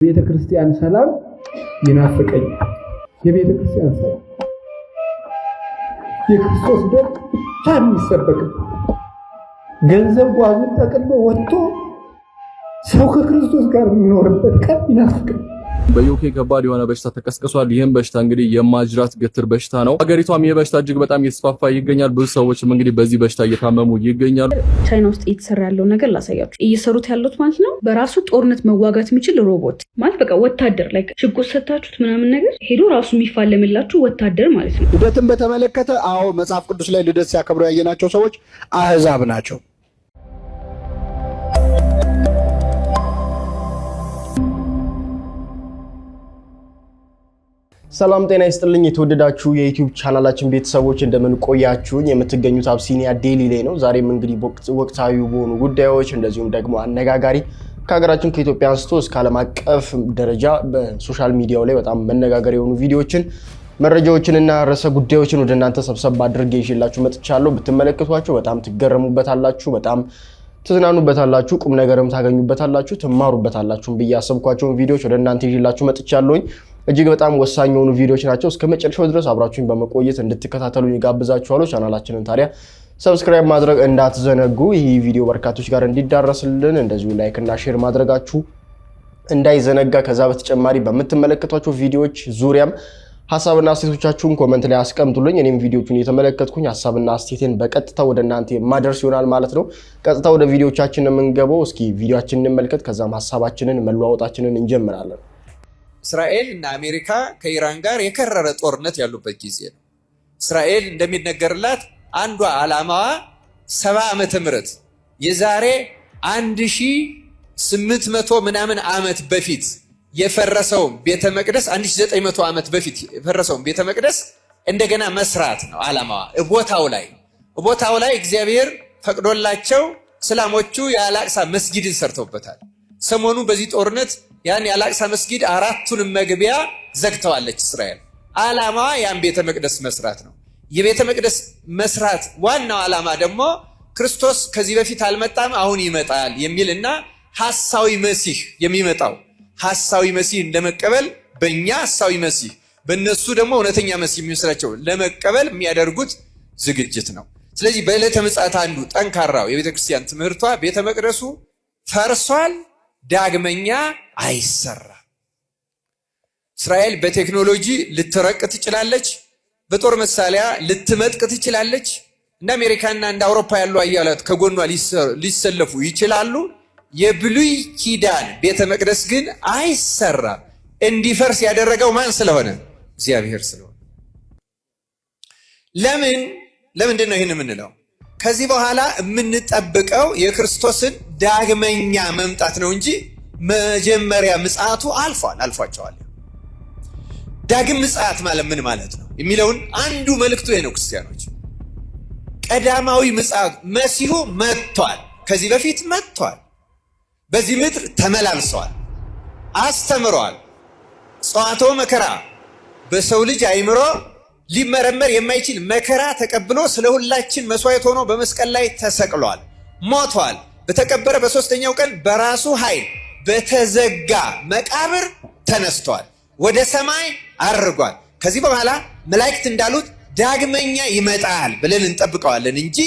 ቤተ ክርስቲያን ሰላም ይናፍቀኝ። የቤተ ክርስቲያን ሰላም የክርስቶስ ደም ብቻ የሚሰበክ ገንዘብ ጓዙን ጠቅልሎ ወጥቶ ሰው ከክርስቶስ ጋር የሚኖርበት ቀን ይናፍቀኝ። በዩኬ ከባድ የሆነ በሽታ ተቀስቅሷል። ይህም በሽታ እንግዲህ የማጅራት ገትር በሽታ ነው። ሀገሪቷም ይህ በሽታ እጅግ በጣም እየተስፋፋ ይገኛል። ብዙ ሰዎችም እንግዲህ በዚህ በሽታ እየታመሙ ይገኛሉ። ቻይና ውስጥ እየተሰራ ያለው ነገር ላሳያችሁ። እየሰሩት ያሉት ማለት ነው በራሱ ጦርነት መዋጋት የሚችል ሮቦት ማለት በቃ ወታደር ላይ ሽጉጥ ሰታችሁት ምናምን ነገር ሄዶ ራሱ የሚፋለምላችሁ ወታደር ማለት ነው። ልደትን በተመለከተ አዎ መጽሐፍ ቅዱስ ላይ ልደት ሲያከብሩ ያየናቸው ሰዎች አህዛብ ናቸው። ሰላም ጤና ይስጥልኝ የተወደዳችሁ የዩቲዩብ ቻናላችን ቤተሰቦች እንደምን ቆያችሁኝ? የምትገኙት አብሲኒያ ዴሊ ላይ ነው። ዛሬም እንግዲህ ወቅታዊ በሆኑ ጉዳዮች እንደዚሁም ደግሞ አነጋጋሪ ከሀገራችን ከኢትዮጵያ አንስቶ እስከ ዓለም አቀፍ ደረጃ በሶሻል ሚዲያው ላይ በጣም መነጋገር የሆኑ ቪዲዮዎችን መረጃዎችንና ርዕሰ ጉዳዮችን ወደ እናንተ ሰብሰብ አድርጌ ይዤላችሁ መጥቻለሁ። ብትመለከቷቸው በጣም ትገረሙበታላችሁ፣ በጣም ትዝናኑበታላችሁ፣ ቁም ነገርም ታገኙበታላችሁ፣ ትማሩበታላችሁ ብዬ ያሰብኳቸውን ቪዲዮዎች ወደ እናንተ ይዤላችሁ መጥቻለሁኝ። እጅግ በጣም ወሳኝ የሆኑ ቪዲዮዎች ናቸው። እስከ መጨረሻው ድረስ አብራችሁኝ በመቆየት እንድትከታተሉኝ ጋብዛችኋለሁ። ቻናላችንን ታዲያ ሰብስክራይብ ማድረግ እንዳትዘነጉ። ይህ ቪዲዮ በርካቶች ጋር እንዲዳረስልን እንደዚሁ ላይክ እና ሼር ማድረጋችሁ እንዳይዘነጋ። ከዛ በተጨማሪ በምትመለከቷቸው ቪዲዮዎች ዙሪያም ሐሳብና አስተያየቶቻችሁን ኮሜንት ላይ አስቀምጡልኝ። እኔም ቪዲዮቹን እየተመለከትኩኝ ሐሳብና አስተያየቴን በቀጥታ ወደ እናንተ የማደርስ ይሆናል ማለት ነው። ቀጥታ ወደ ቪዲዮቻችን የምንገባው። እስኪ ቪዲዮአችንን እንመልከት፣ ከዛም ሐሳባችንን መለዋወጣችንን እንጀምራለን። እስራኤል እና አሜሪካ ከኢራን ጋር የከረረ ጦርነት ያሉበት ጊዜ ነው። እስራኤል እንደሚነገርላት አንዷ ዓላማዋ 70 ዓመተ ምህረት የዛሬ 1800 ምናምን ዓመት በፊት የፈረሰውን ቤተ መቅደስ 1900 ዓመት በፊት የፈረሰውን ቤተ መቅደስ እንደገና መስራት ነው ዓላማዋ። ቦታው ላይ እግዚአብሔር ፈቅዶላቸው እስላሞቹ የአላቅሳ መስጊድን ሰርተውበታል። ሰሞኑ በዚህ ጦርነት ያን የአላቅሳ መስጊድ 4ቱንም መግቢያ ዘግተዋለች እስራኤል። ዓላማዋ ያን ቤተ መቅደስ መስራት ነው። የቤተ መቅደስ መስራት ዋናው ዓላማ ደግሞ ክርስቶስ ከዚህ በፊት አልመጣም አሁን ይመጣል የሚልና ሐሳዊ መሲህ የሚመጣው ሐሳዊ መሲህ እንደመቀበል በእኛ ሐሳዊ መሲህ በእነሱ ደግሞ እውነተኛ መሲህ የሚመስላቸው ለመቀበል የሚያደርጉት ዝግጅት ነው። ስለዚህ በዕለተ ምጽአት አንዱ ጠንካራው የቤተ ክርስቲያን ትምህርቷ ቤተ መቅደሱ ፈርሷል፣ ዳግመኛ አይሰራም። እስራኤል በቴክኖሎጂ ልትረቅ ትችላለች፣ በጦር መሳሪያ ልትመጥቅ ትችላለች። እንደ አሜሪካና እንደ አውሮፓ ያሉ አያላት ከጎኗ ሊሰለፉ ይችላሉ። የብሉይ ኪዳን ቤተ መቅደስ ግን አይሰራም። እንዲፈርስ ያደረገው ማን ስለሆነ? እግዚአብሔር ስለሆነ። ለምንድን ነው ይህን የምንለው? ከዚህ በኋላ የምንጠብቀው የክርስቶስን ዳግመኛ መምጣት ነው እንጂ መጀመሪያ ምጽአቱ አልፏቸዋል። ዳግም ምጽአት ማለት ምን ማለት ነው የሚለውን አንዱ መልእክቱ ይሄ ነው። ክርስቲያኖች ቀዳማዊ ምጽአት መሲሁ መጥቷል፣ ከዚህ በፊት መጥቷል፣ በዚህ ምድር ተመላልሰዋል፣ አስተምረዋል። ጸዋቶ መከራ በሰው ልጅ አይምሮ ሊመረመር የማይችል መከራ ተቀብሎ ስለ ሁላችን መስዋዕት ሆኖ በመስቀል ላይ ተሰቅሏል፣ ሞቷል። በተቀበረ በሶስተኛው ቀን በራሱ ኃይል በተዘጋ መቃብር ተነስቷል፣ ወደ ሰማይ አርጓል። ከዚህ በኋላ መላእክት እንዳሉት ዳግመኛ ይመጣል ብለን እንጠብቀዋለን እንጂ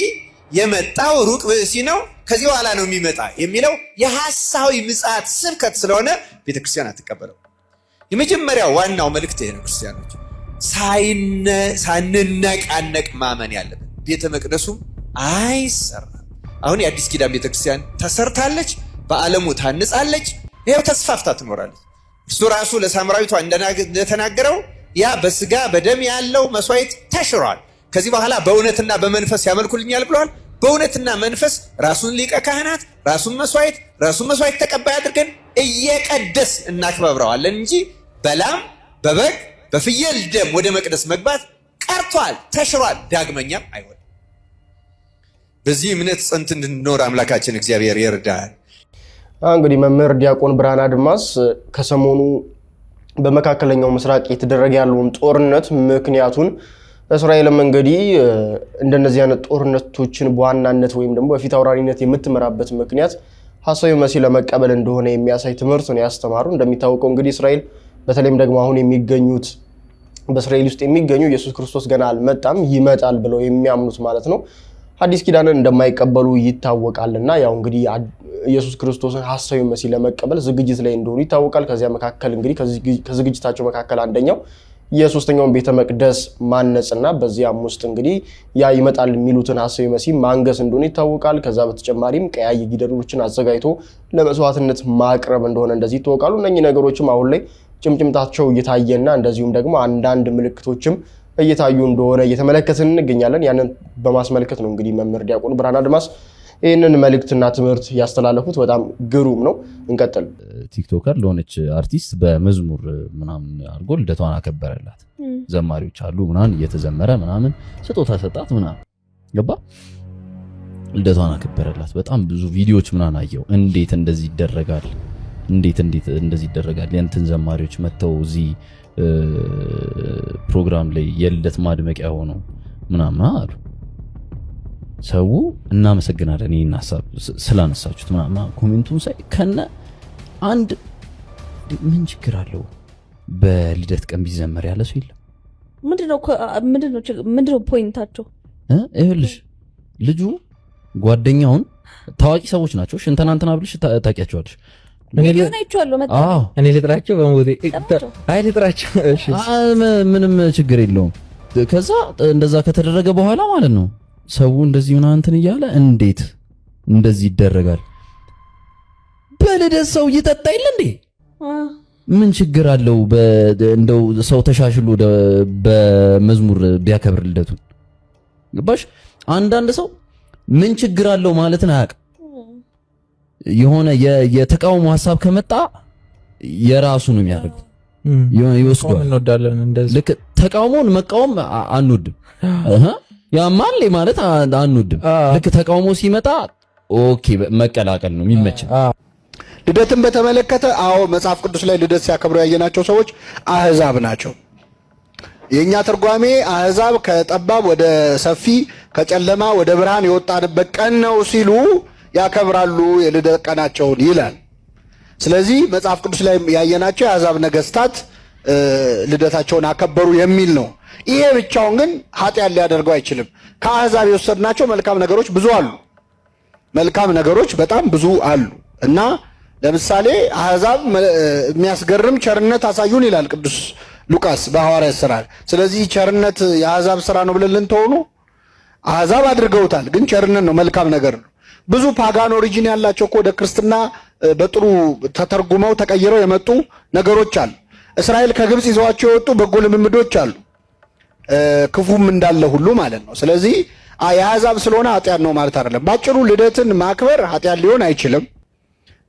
የመጣው ሩቅ ብእሲ ነው ከዚህ በኋላ ነው የሚመጣ የሚለው የሐሳዊ ምጽአት ስብከት ስለሆነ ቤተክርስቲያን አትቀበለው። የመጀመሪያው ዋናው መልእክት ይሄ ነው። ክርስቲያኖች ሳንነቃነቅ ማመን ያለብን ቤተ መቅደሱም አይሰራም። አሁን የአዲስ ኪዳን ቤተክርስቲያን ተሰርታለች፣ በዓለሙ ታንጻለች፣ ይሄው ተስፋፍታ ትኖራለች። እሱ ራሱ ለሳምራዊቷ እንደተናገረው ያ በስጋ በደም ያለው መስዋዕት ተሽሯል፣ ከዚህ በኋላ በእውነትና በመንፈስ ያመልኩልኛል ብለዋል። በእውነትና መንፈስ ራሱን ሊቀ ካህናት ራሱን መስዋዕት ተቀባይ አድርገን እየቀደስ እናክብረዋለን እንጂ በላም በበግ በፍየል ደም ወደ መቅደስ መግባት ቀርቷል፣ ተሽሯል፣ ዳግመኛም አይሆንም። በዚህ እምነት ጸንት እንድንኖር አምላካችን እግዚአብሔር ይርዳል። እንግዲህ መምህር ዲያቆን ብርሃነ አድማስ ከሰሞኑ በመካከለኛው ምስራቅ የተደረገ ያለውን ጦርነት ምክንያቱን እስራኤልም እንግዲህ እንደነዚህ አይነት ጦርነቶችን በዋናነት ወይም ደግሞ በፊት አውራሪነት የምትመራበት ምክንያት ሐሳዊ መሲህ ለመቀበል እንደሆነ የሚያሳይ ትምህርት ነው ያስተማሩ። እንደሚታወቀው እንግዲህ እስራኤል በተለይም ደግሞ አሁን የሚገኙት በእስራኤል ውስጥ የሚገኙ ኢየሱስ ክርስቶስ ገና አልመጣም ይመጣል ብለው የሚያምኑት ማለት ነው አዲስ ኪዳንን እንደማይቀበሉ ይታወቃልና ያው እንግዲህ ኢየሱስ ክርስቶስን ሐሳዊ መሲህ ለመቀበል ዝግጅት ላይ እንደሆኑ ይታወቃል። ከዚያ መካከል እንግዲህ ከዝግጅታቸው መካከል አንደኛው የሶስተኛውን ቤተ መቅደስ ማነጽና በዚያም ውስጥ እንግዲህ ያ ይመጣል የሚሉትን ሐሳዊ መሲህ ማንገስ እንደሆነ ይታወቃል። ከዛ በተጨማሪም ቀያይ ጊደሮችን አዘጋጅቶ ለመስዋዕትነት ማቅረብ እንደሆነ እንደዚህ ይታወቃሉ። እነኚህ ነገሮችም አሁን ላይ ጭምጭምታቸው እየታየና እንደዚሁም ደግሞ አንዳንድ ምልክቶችም እየታዩ እንደሆነ እየተመለከትን እንገኛለን። ያንን በማስመልከት ነው እንግዲህ መምህር ዲያቆን ብርሃነ አድማስ ይህንን መልእክትና ትምህርት ያስተላለፉት። በጣም ግሩም ነው። እንቀጥል። ቲክቶከር ለሆነች አርቲስት በመዝሙር ምናምን አድርጎ ልደቷን አከበረላት። ዘማሪዎች አሉ ምናምን እየተዘመረ ምናምን ስጦታ ሰጣት ምናምን ገባ ልደቷን አከበረላት። በጣም ብዙ ቪዲዮዎች ምናምን አየው። እንዴት እንደዚህ ይደረጋል? እንዴት እንደዚህ ይደረጋል? የእንትን ዘማሪዎች መተው እዚህ ፕሮግራም ላይ የልደት ማድመቂያ ሆነው ምናምን አሉ። ሰው እናመሰግናለን ይሄን ሐሳብ ስላነሳችሁት ምናምን ኮሜንቱን ሳይ ከነ አንድ ምን ችግር አለው በልደት ቀን ቢዘመር ያለ ሰው የለም። ምንድነው ፖይንታቸው? ይኸውልሽ ልጁ ጓደኛውን ታዋቂ ሰዎች ናቸው። ሽንተናንተና ብልሽ ታውቂያቸዋለሽ? እኔ ልጥራቸው በሞቴ አይ ልጥራቸው። እሺ ምንም ችግር የለውም። ከዛ እንደዛ ከተደረገ በኋላ ማለት ነው ሰው እንደዚህ ምናምን እንትን እያለ እንዴት እንደዚህ ይደረጋል? በልደት ሰው ይጠጣ ይል እንዴ? ምን ችግር አለው? እንደው ሰው ተሻሽሎ በመዝሙር ቢያከብር ልደቱን ገባሽ? አንዳንድ ሰው ምን ችግር አለው ማለትን አያውቅም። የሆነ የተቃውሞ ሐሳብ ከመጣ የራሱ ነው የሚያደርገው ይወስዷል። ልክ ተቃውሞን መቃወም አንወድም ያማል ማለት አንወድም። ልክ ተቃውሞ ሲመጣ ኦኬ መቀላቀል ነው የሚመቸው። ልደትን በተመለከተ አዎ መጽሐፍ ቅዱስ ላይ ልደት ሲያከብሩ ያየናቸው ሰዎች አህዛብ ናቸው። የኛ ትርጓሜ አህዛብ ከጠባብ ወደ ሰፊ ከጨለማ ወደ ብርሃን የወጣንበት ቀን ነው ሲሉ ያከብራሉ የልደት ቀናቸውን ይላል። ስለዚህ መጽሐፍ ቅዱስ ላይ ያየናቸው የአሕዛብ ነገስታት ልደታቸውን አከበሩ የሚል ነው። ይሄ ብቻውን ግን ኃጢአት ሊያደርገው አይችልም። ከአሕዛብ የወሰድናቸው መልካም ነገሮች ብዙ አሉ። መልካም ነገሮች በጣም ብዙ አሉ እና ለምሳሌ አሕዛብ የሚያስገርም ቸርነት አሳዩን ይላል ቅዱስ ሉቃስ በሐዋርያት ሥራ። ስለዚህ ቸርነት የአሕዛብ ሥራ ነው ብለን ልንተውኑ? አሕዛብ አድርገውታል፣ ግን ቸርነት ነው፣ መልካም ነገር ነው። ብዙ ፓጋን ኦሪጂን ያላቸው እኮ ወደ ክርስትና በጥሩ ተተርጉመው ተቀይረው የመጡ ነገሮች አሉ። እስራኤል ከግብፅ ይዘዋቸው የወጡ በጎ ልምምዶች አሉ፣ ክፉም እንዳለ ሁሉ ማለት ነው። ስለዚህ የአሕዛብ ስለሆነ ኃጢአት ነው ማለት አይደለም። ባጭሩ ልደትን ማክበር ኃጢአት ሊሆን አይችልም።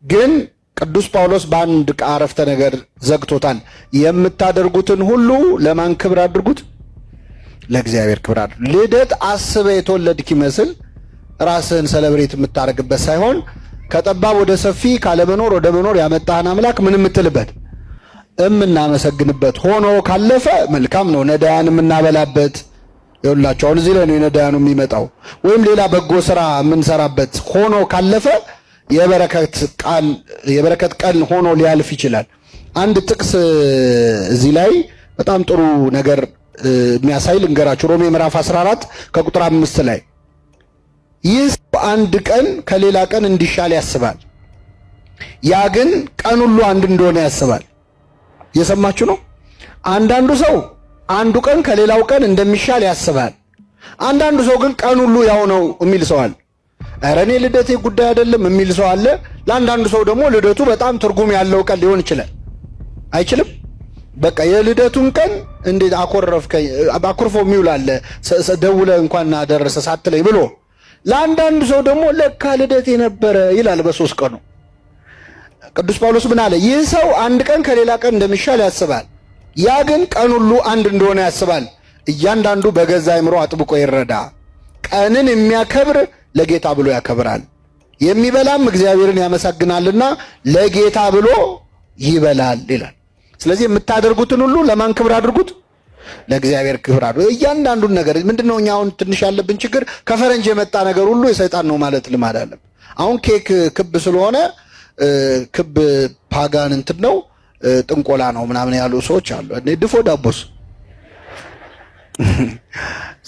ግን ቅዱስ ጳውሎስ በአንድ አረፍተ ነገር ዘግቶታል። የምታደርጉትን ሁሉ ለማን ክብር አድርጉት? ለእግዚአብሔር ክብር አድርጉት። ልደት አስበህ የተወለድክ ይመስል ራስህን ሰለብሬት የምታደርግበት ሳይሆን ከጠባብ ወደ ሰፊ ካለመኖር ወደ መኖር ያመጣህን አምላክ ምን የምትልበት የምናመሰግንበት ሆኖ ካለፈ መልካም ነው። ነዳያን የምናበላበት ይኸውላችሁ አሁን እዚህ ላይ ነው ነዳያኑ የሚመጣው። ወይም ሌላ በጎ ስራ የምንሰራበት ሆኖ ካለፈ የበረከት ቀን ሆኖ ሊያልፍ ይችላል። አንድ ጥቅስ እዚህ ላይ በጣም ጥሩ ነገር የሚያሳይ ልንገራችሁ። ሮሜ ምዕራፍ 14 ከቁጥር 5 ላይ ይህ አንድ ቀን ከሌላ ቀን እንዲሻል ያስባል፣ ያ ግን ቀን ሁሉ አንድ እንደሆነ ያስባል። እየሰማችሁ ነው? አንዳንዱ ሰው አንዱ ቀን ከሌላው ቀን እንደሚሻል ያስባል። አንዳንዱ ሰው ግን ቀን ሁሉ ያው ነው የሚል ሰው አለ። ኧረ እኔ ልደቴ ጉዳይ አይደለም የሚል ሰው አለ። ለአንዳንዱ ሰው ደግሞ ልደቱ በጣም ትርጉም ያለው ቀን ሊሆን ይችላል። አይችልም? በቃ የልደቱን ቀን እንዴት አኮረፍከኝ አኩርፎ የሚውል አለ፣ ደውለህ እንኳን አደረሰ ሳትለኝ ብሎ። ለአንዳንዱ ሰው ደግሞ ለካ ልደቴ ነበረ ይላል በሶስት ቀኑ። ቅዱስ ጳውሎስ ምን አለ? ይህ ሰው አንድ ቀን ከሌላ ቀን እንደሚሻል ያስባል፣ ያ ግን ቀን ሁሉ አንድ እንደሆነ ያስባል። እያንዳንዱ በገዛ አእምሮ አጥብቆ ይረዳ። ቀንን የሚያከብር ለጌታ ብሎ ያከብራል፣ የሚበላም እግዚአብሔርን ያመሰግናልና ለጌታ ብሎ ይበላል ይላል። ስለዚህ የምታደርጉትን ሁሉ ለማን ክብር አድርጉት? ለእግዚአብሔር ክብር አለው። እያንዳንዱን ነገር ምንድነው እኛ አሁን ትንሽ ያለብን ችግር ከፈረንጅ የመጣ ነገር ሁሉ የሰይጣን ነው ማለት ልማድ አለ። አሁን ኬክ ክብ ስለሆነ ክብ ፓጋን እንትን ነው ጥንቆላ ነው ምናምን ያሉ ሰዎች አሉ። ድፎ ዳቦስ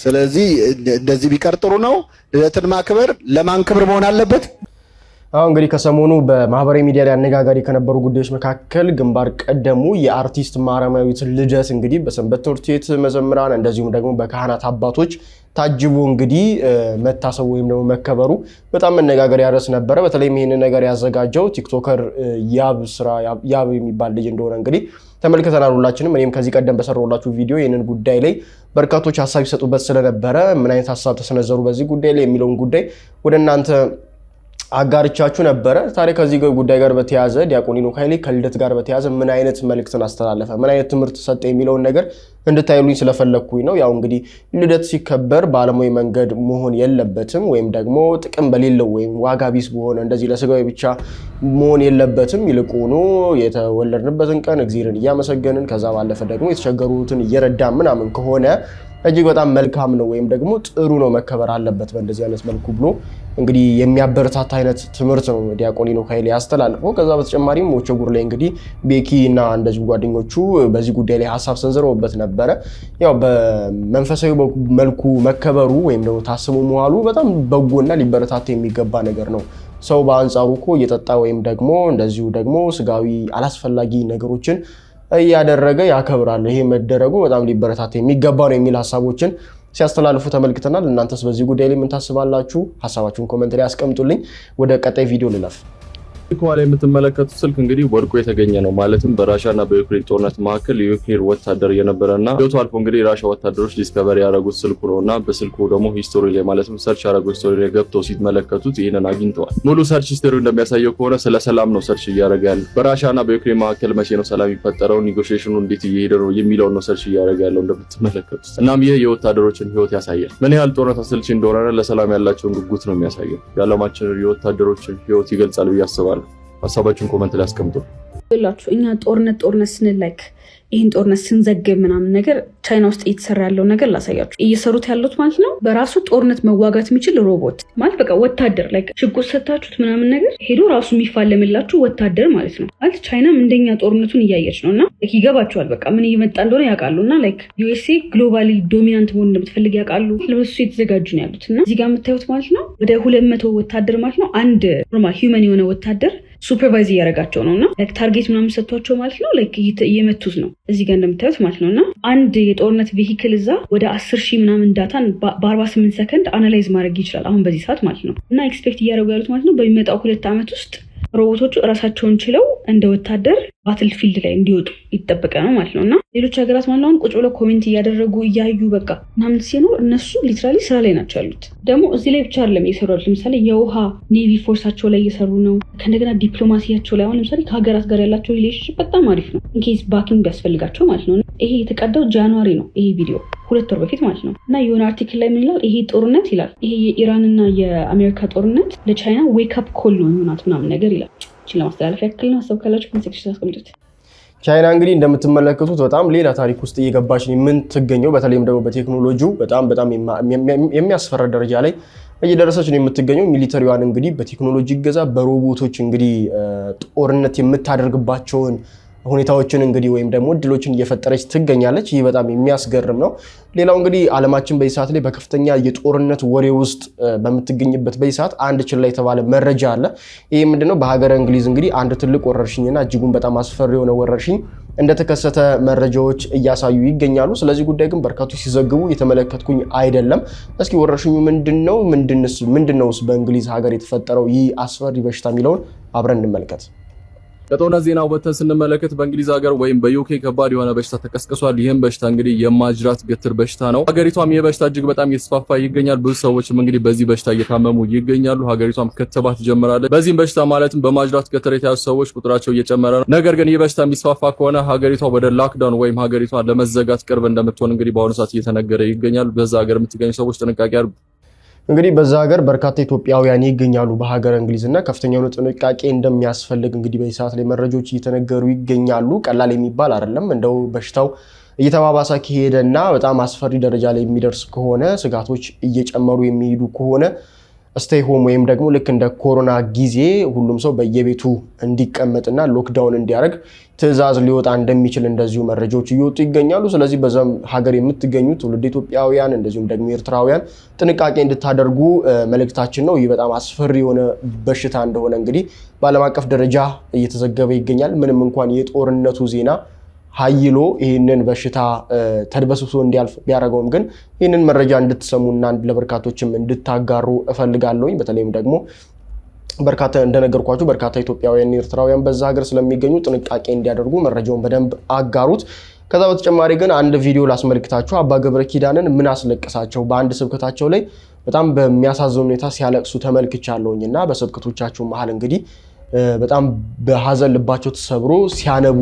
ስለዚህ እንደዚህ ቢቀር ጥሩ ነው። ልደትን ማክበር ለማን ክብር መሆን አለበት? አሁን እንግዲህ ከሰሞኑ በማህበራዊ ሚዲያ ላይ አነጋጋሪ ከነበሩ ጉዳዮች መካከል ግንባር ቀደሙ የአርቲስት ማርያማዊት ልደት እንግዲህ በሰንበት ትምህርት ቤት መዘምራን እንደዚሁም ደግሞ በካህናት አባቶች ታጅቦ እንግዲህ መታሰቡ ወይም ደግሞ መከበሩ በጣም መነጋገሪያ ርዕስ ነበረ። በተለይም ይሄንን ነገር ያዘጋጀው ቲክቶከር ያብ የሚባል ልጅ እንደሆነ እንግዲህ ተመልክተናል ሁላችንም። እኔም ከዚህ ቀደም በሰራሁላችሁ ቪዲዮ ይሄንን ጉዳይ ላይ በርካቶች ሀሳብ ይሰጡበት ስለነበረ ምን አይነት ሀሳብ ተሰነዘሩ በዚህ ጉዳይ ላይ የሚለውን ጉዳይ ወደ እናንተ አጋርቻችሁ ነበረ። ታዲያ ከዚህ ጉዳይ ጋር በተያያዘ ዲያቆን ሄኖክ ኃይሌ ከልደት ጋር በተያያዘ ምን አይነት መልእክትን አስተላለፈ፣ ምን አይነት ትምህርት ሰጠ የሚለውን ነገር እንድታዩልኝ ስለፈለኩኝ ነው። ያው እንግዲህ ልደት ሲከበር በዓለማዊ መንገድ መሆን የለበትም፣ ወይም ደግሞ ጥቅም በሌለው ወይም ዋጋ ቢስ በሆነ እንደዚህ ለስጋዊ ብቻ መሆን የለበትም። ይልቁኑ የተወለድንበትን ቀን እግዚአብሔርን እያመሰገንን ከዛ ባለፈ ደግሞ የተቸገሩትን እየረዳን ምናምን ከሆነ እጅግ በጣም መልካም ነው፣ ወይም ደግሞ ጥሩ ነው፣ መከበር አለበት በእንደዚህ አይነት መልኩ ብሎ እንግዲህ የሚያበረታታ አይነት ትምህርት ነው ዲያቆን ሄኖክ ኃይሌ ያስተላልፈው። ከዛ በተጨማሪም ሞቸጉር ላይ እንግዲህ ቤኪ እና እንደዚሁ ጓደኞቹ በዚህ ጉዳይ ላይ ሀሳብ ሰንዝረውበት ነበረ። ያው በመንፈሳዊ መልኩ መከበሩ ወይም ደግሞ ታስቦ መዋሉ በጣም በጎና ሊበረታታ የሚገባ ነገር ነው። ሰው በአንጻሩ እኮ እየጠጣ ወይም ደግሞ እንደዚሁ ደግሞ ስጋዊ አላስፈላጊ ነገሮችን እያደረገ ያከብራል። ይሄ መደረጉ በጣም ሊበረታታ የሚገባ ነው የሚል ሀሳቦችን ሲያስተላልፉ ተመልክተናል። እናንተስ በዚህ ጉዳይ ላይ ምን ታስባላችሁ? ሀሳባችሁን ኮሜንት ላይ አስቀምጡልኝ። ወደ ቀጣይ ቪዲዮ ልለፍ። ከኋላ የምትመለከቱት ስልክ እንግዲህ ወድቆ የተገኘ ነው። ማለትም በራሻና በዩክሬን ጦርነት መካከል የዩክሬን ወታደር የነበረና ህይወቱ አልፎ እንግዲህ የራሻ ወታደሮች ዲስከቨሪ ያደረጉት ስልኩ ነውና በስልኩ ደግሞ ሂስቶሪ ላይ ማለትም ሰርች ያደረጉ ሂስቶሪ ላይ ገብተው ሲመለከቱት ይሄንን አግኝተዋል። ሙሉ ሰርች ሂስቶሪው እንደሚያሳየው ከሆነ ስለ ሰላም ነው ሰርች እያደረገ ያለው። በራሻና በዩክሬን መካከል መቼ ነው ሰላም የሚፈጠረው፣ ኔጎሺዬሽኑ እንዴት እየሄደ ነው የሚለውን ነው ሰርች እያደረገ ያለው እንደምትመለከቱት። እናም ይህ የወታደሮችን ህይወት ያሳያል። ምን ያህል ጦርነት አሰልቺ እንደሆነ ለሰላም ያላቸውን ጉጉት ነው የሚያሳየው። የዓለማችን የወታደሮችን ህይወት ይገልጻል ብዬ አስባለሁ። ሀሳባችሁን ኮሜንት ላይ አስቀምጡ። ብላችሁ እኛ ጦርነት ስንል ላይክ ይህን ጦርነት ስንዘግብ ምናምን ነገር ቻይና ውስጥ እየተሰራ ያለው ነገር ላሳያችሁ። እየሰሩት ያሉት ማለት ነው በራሱ ጦርነት መዋጋት የሚችል ሮቦት ማለት በቃ ወታደር ላይክ ሽጉጥ ሰታችሁት ምናምን ነገር ሄዶ ራሱ የሚፋለምላችሁ ወታደር ማለት ነው። ማለት ቻይናም እንደኛ ጦርነቱን እያየች ነው እና ይገባቸዋል። በቃ ምን እየመጣ እንደሆነ ያውቃሉ። እና ላይክ ዩኤስኤ ግሎባሊ ዶሚናንት መሆን እንደምትፈልግ ያውቃሉ። ለበሱ የተዘጋጁ ነው ያሉት። እና እዚህ ጋር የምታዩት ማለት ነው ወደ 200 ወታደር ማለት ነው አንድ ኖርማል ሂውመን የሆነ ወታደር ሱፐርቫይዝ እያደረጋቸው ነው። እና ላይክ ታርጌት ምናምን ሰጥቷቸው ማለት ነው ላይክ እየመቱት ነው እዚህ ጋር እንደምታዩት ማለት ነው። እና አንድ የጦርነት ቬሂክል እዛ ወደ 10,000 ምናምን ዳታን በ48 ሰከንድ አናላይዝ ማድረግ ይችላል አሁን በዚህ ሰዓት ማለት ነው። እና ኤክስፔክት እያደረጉ ያሉት ማለት ነው በሚመጣው 2 ዓመት ውስጥ ሮቦቶቹ እራሳቸውን ችለው እንደ ወታደር ባትል ፊልድ ላይ እንዲወጡ ይጠበቀ ነው ማለት ነው። እና ሌሎች ሀገራት ማለት አሁን ቁጭ ብለው ኮሜንት እያደረጉ እያዩ በቃ ምናምን ሲኖር እነሱ ሊትራሊ ስራ ላይ ናቸው ያሉት። ደግሞ እዚህ ላይ ብቻ አይደለም እየሰሩ ያሉት። ለምሳሌ የውሃ ኔቪ ፎርሳቸው ላይ እየሰሩ ነው። ከእንደገና ዲፕሎማሲያቸው ላይ አሁን ለምሳሌ ከሀገራት ጋር ያላቸው ሪሌሽንሽፕ በጣም አሪፍ ነው። ኢንኬስ ባኪንግ ቢያስፈልጋቸው ማለት ነው። ይሄ የተቀዳው ጃንዋሪ ነው ይሄ ቪዲዮ 2 ወር በፊት ማለት ነው። እና የሆነ አርቲክል ላይ ምን ይላል ይሄ ጦርነት ይላል ይሄ የኢራንና የአሜሪካ ጦርነት ለቻይና ዌክ አፕ ኮል ነው የሚሆናት ምናምን ነገር ይላል። እቺ ለማስተላለፍ ያክል ነው። ሀሳብ ካላችሁ ኮንቴክስት አስቀምጡት። ቻይና እንግዲህ እንደምትመለከቱት በጣም ሌላ ታሪክ ውስጥ እየገባች ነው የምትገኘው። በተለይም ደግሞ በቴክኖሎጂው በጣም የሚያስፈራ ደረጃ ላይ እየደረሰች ነው የምትገኘው። ሚሊተሪዋን እንግዲህ በቴክኖሎጂ እገዛ በሮቦቶች እንግዲህ ጦርነት የምታደርግባቸውን ሁኔታዎችን እንግዲህ ወይም ደግሞ እድሎችን እየፈጠረች ትገኛለች። ይህ በጣም የሚያስገርም ነው። ሌላው እንግዲህ ዓለማችን በዚህ ሰዓት ላይ በከፍተኛ የጦርነት ወሬ ውስጥ በምትገኝበት በዚህ ሰዓት አንድ ችላ የተባለ መረጃ አለ። ይህ ምንድነው? በሀገረ እንግሊዝ እንግዲህ አንድ ትልቅ ወረርሽኝና እጅጉን በጣም አስፈሪ የሆነ ወረርሽኝ እንደተከሰተ መረጃዎች እያሳዩ ይገኛሉ። ስለዚህ ጉዳይ ግን በርካቶች ሲዘግቡ የተመለከትኩኝ አይደለም። እስኪ ወረርሽኙ ምንድነውስ በእንግሊዝ ሀገር የተፈጠረው ይህ አስፈሪ በሽታ የሚለውን አብረን እንመልከት። ከጦርነት ዜና ወጥተን ስንመለከት በእንግሊዝ ሀገር ወይም በዩኬ ከባድ የሆነ በሽታ ተቀስቅሷል። ይህም በሽታ እንግዲህ የማጅራት ገትር በሽታ ነው። ሀገሪቷም ይህ በሽታ እጅግ በጣም እየተስፋፋ ይገኛል። ብዙ ሰዎችም እንግዲህ በዚህ በሽታ እየታመሙ ይገኛሉ። ሀገሪቷም ክትባት ጀምራለች። በዚህም በሽታ ማለትም በማጅራት ገትር የተያዙ ሰዎች ቁጥራቸው እየጨመረ ነው። ነገር ግን ይህ በሽታ የሚስፋፋ ከሆነ ሀገሪቷ ወደ ላክዳውን ወይም ሀገሪቷ ለመዘጋት ቅርብ እንደምትሆን እንግዲህ በአሁኑ ሰዓት እየተነገረ ይገኛል። በዛ ሀገር የምትገኙ ሰዎች ጥንቃቄ አድርጉ። እንግዲህ በዛ ሀገር በርካታ ኢትዮጵያውያን ይገኛሉ በሀገር እንግሊዝና ከፍተኛ የሆነ ጥንቃቄ እንደሚያስፈልግ እንግዲህ በዚህ ሰዓት ላይ መረጃዎች እየተነገሩ ይገኛሉ። ቀላል የሚባል አይደለም። እንደው በሽታው እየተባባሰ ከሄደና በጣም አስፈሪ ደረጃ ላይ የሚደርስ ከሆነ ስጋቶች እየጨመሩ የሚሄዱ ከሆነ ስቴይ ሆም ወይም ደግሞ ልክ እንደ ኮሮና ጊዜ ሁሉም ሰው በየቤቱ እንዲቀመጥና ሎክዳውን እንዲያደርግ ትዕዛዝ ሊወጣ እንደሚችል እንደዚሁ መረጃዎች እየወጡ ይገኛሉ። ስለዚህ በዛም ሀገር የምትገኙ ትውልድ ኢትዮጵያውያን እንደዚሁም ደግሞ ኤርትራውያን ጥንቃቄ እንድታደርጉ መልእክታችን ነው። ይህ በጣም አስፈሪ የሆነ በሽታ እንደሆነ እንግዲህ በዓለም አቀፍ ደረጃ እየተዘገበ ይገኛል። ምንም እንኳን የጦርነቱ ዜና ሀይሎ ይህንን በሽታ ተድበስብሶ እንዲያልፍ ቢያደርገውም ግን ይህንን መረጃ እንድትሰሙና ለበርካቶችም እንድታጋሩ እፈልጋለሁኝ። በተለይም ደግሞ በርካታ እንደነገርኳችሁ በርካታ ኢትዮጵያውያን ኤርትራውያን በዛ ሀገር ስለሚገኙ ጥንቃቄ እንዲያደርጉ መረጃውን በደንብ አጋሩት። ከዛ በተጨማሪ ግን አንድ ቪዲዮ ላስመልክታችሁ። አባ ገብረ ኪዳንን ምን አስለቀሳቸው? በአንድ ስብከታቸው ላይ በጣም በሚያሳዝን ሁኔታ ሲያለቅሱ ተመልክቻለሁኝ እና በስብከቶቻቸው መሀል እንግዲህ በጣም በሐዘን ልባቸው ተሰብሮ ሲያነቡ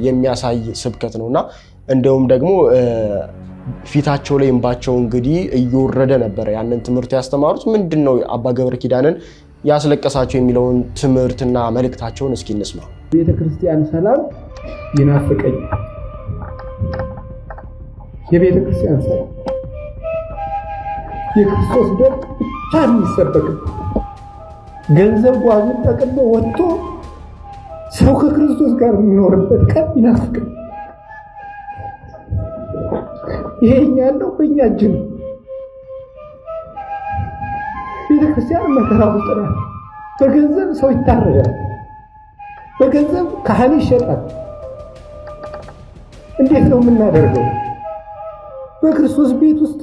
የሚያሳይ ስብከት ነውና እንደውም ደግሞ ፊታቸው ላይ እንባቸው እንግዲህ እየወረደ ነበር ያንን ትምህርት ያስተማሩት። ምንድነው አባ ገብረ ኪዳንን ያስለቀሳቸው የሚለውን ትምህርትና መልእክታቸውን እስኪ እንስማ። ቤተክርስቲያን ሰላም ይናፍቀኝ። የቤተክርስቲያን ሰላም የክርስቶስ ደም ብቻ የሚሰበክ ገንዘብ ጓዙን ጠቅልሎ ወጥቶ ሰው ከክርስቶስ ጋር የሚኖርበት ቀን ይናፍቀኝ። ይሄኛ ያለው በእኛ እጅ ነው። ቤተክርስቲያን መከራ ውስጥ ናት። በገንዘብ ሰው ይታረዳል፣ በገንዘብ ካህን ይሸጣል። እንዴት ነው የምናደርገው? በክርስቶስ ቤት ውስጥ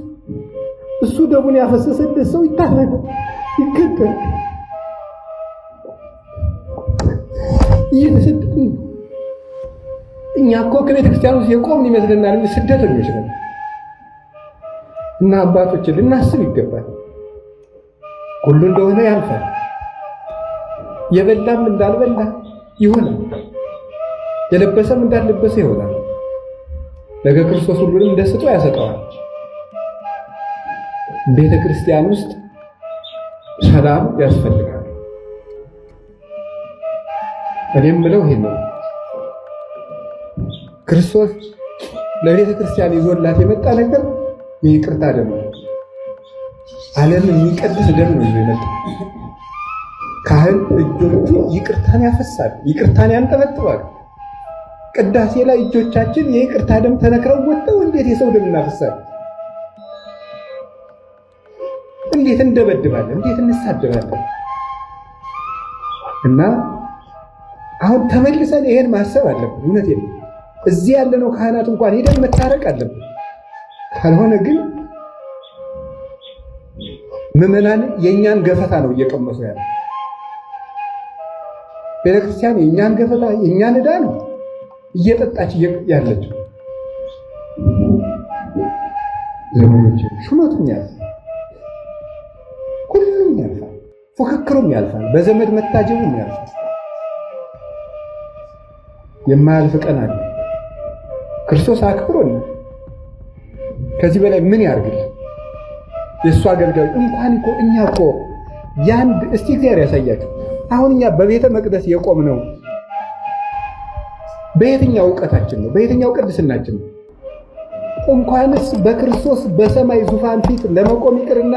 እሱ ደሙን ያፈሰሰለት ሰው ይታረዳል፣ ይገደላል። እየተሰደድን እኛ እኮ ከቤተክርስቲያን ውስጥ የቆምን ይመስለናል፣ ስደተኞች ነን። እና አባቶች ልናስብ ይገባል። ሁሉ እንደሆነ ያልፋል። የበላም እንዳልበላ ይሆናል፣ የለበሰም እንዳልለበሰ ይሆናል። ነገ ክርስቶስ ሁሉንም እንደ ስጦ ያሰጠዋል። ቤተክርስቲያን ውስጥ ሰላም ያስፈልጋል። እኔም ብለው ይሄ ነው ክርስቶስ ለቤተ ክርስቲያን ይዞላት የመጣ ነገር የይቅርታ ደም ነው። ዓለም የሚቀድስ ደም ነው ይዞ የመጣ። ካህን እጆቹ ይቅርታን ያፈሳል፣ ይቅርታን ያንጠበጥባል። ቅዳሴ ላይ እጆቻችን የይቅርታ ደም ተነክረው ወጥተው እንዴት የሰው ደም እናፈሳለን? እንዴት እንደበድባለን? እንዴት እንሳደባለን? እና አሁን ተመልሰን ይሄን ማሰብ አለብን። እውነቴን ነው። እዚህ ያለነው ካህናት እንኳን ሄደን መታረቅ አለብን። ካልሆነ ግን ምዕመናን የእኛን ገፈታ ነው እየቀመሱ ያለ። ቤተክርስቲያን የእኛን ገፈታ የእኛን ዕዳ ነው እየጠጣች ያለችው። ዘመኖች ሹመቱም ያልፋል፣ ሁሉም ያልፋል፣ ፉክክሩም ያልፋል፣ በዘመድ መታጀቡም ያልፋል። የማያልፍ ቀን አለ። ክርስቶስ አክብሮን ከዚህ በላይ ምን ያርግልን? የእሱ አገልጋዮች እንኳን እኮ እኛ እኮ ያንድ እስቲ እግዚአብሔር ያሳያችሁ። አሁን እኛ በቤተ መቅደስ የቆምነው በየትኛው ዕውቀታችን ነው? በየትኛው ቅድስናችን ነው? እንኳንስ በክርስቶስ በሰማይ ዙፋን ፊት ለመቆም ይቅርና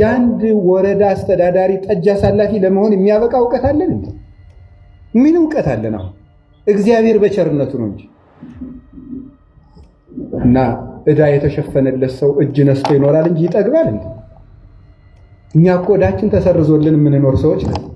ያንድ ወረዳ አስተዳዳሪ ጠጅ አሳላፊ ለመሆን የሚያበቃ ዕውቀት አለን እንዴ? ምን ዕውቀት አለን? አሁን እግዚአብሔር በቸርነቱ ነው እንጂ። እና ዕዳ የተሸፈነለት ሰው እጅ ነስቶ ይኖራል እንጂ ይጠግባል እንዴ? እኛ እኮ ዕዳችን ተሰርዞልን የምንኖር ሰዎች ነን።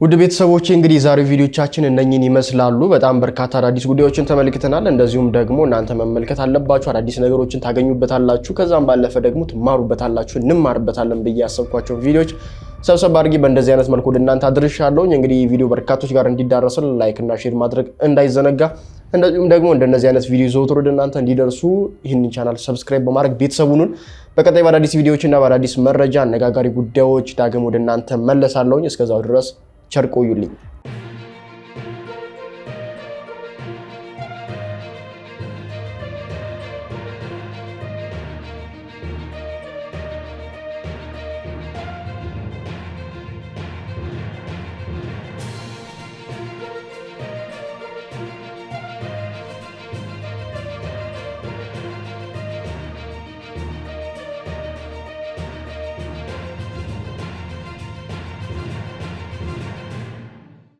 ውድ ቤተሰቦቼ እንግዲህ ዛሬው ቪዲዮቻችን እነኚህን ይመስላሉ። በጣም በርካታ አዳዲስ ጉዳዮችን ተመልክተናል። እንደዚሁም ደግሞ እናንተ መመልከት አለባችሁ፣ አዳዲስ ነገሮችን ታገኙበታላችሁ። ከዛም ባለፈ ደግሞ ትማሩበታላችሁ፣ እንማርበታለን ብዬ ያሰብኳቸው ቪዲዮዎች ሰብሰብ አድርጌ በእንደዚህ አይነት መልኩ ወደ እናንተ አድርሻለሁ። እንግዲህ ቪዲዮ በርካቶች ጋር እንዲዳረስን ላይክ እና ሼር ማድረግ እንዳይዘነጋ፣ እንደዚሁም ደግሞ እንደነዚህ አይነት ቪዲዮ ዘውትር ወደ እናንተ እንዲደርሱ ይህንን ቻናል ሰብስክራይብ በማድረግ ቤተሰቡን በቀጣይ በአዳዲስ ቪዲዮዎችና በአዳዲስ መረጃ አነጋጋሪ ጉዳዮች ዳግም ወደ እናንተ መለሳለሁ። እስከዛው ድረስ ቸር ቆዩልኝ።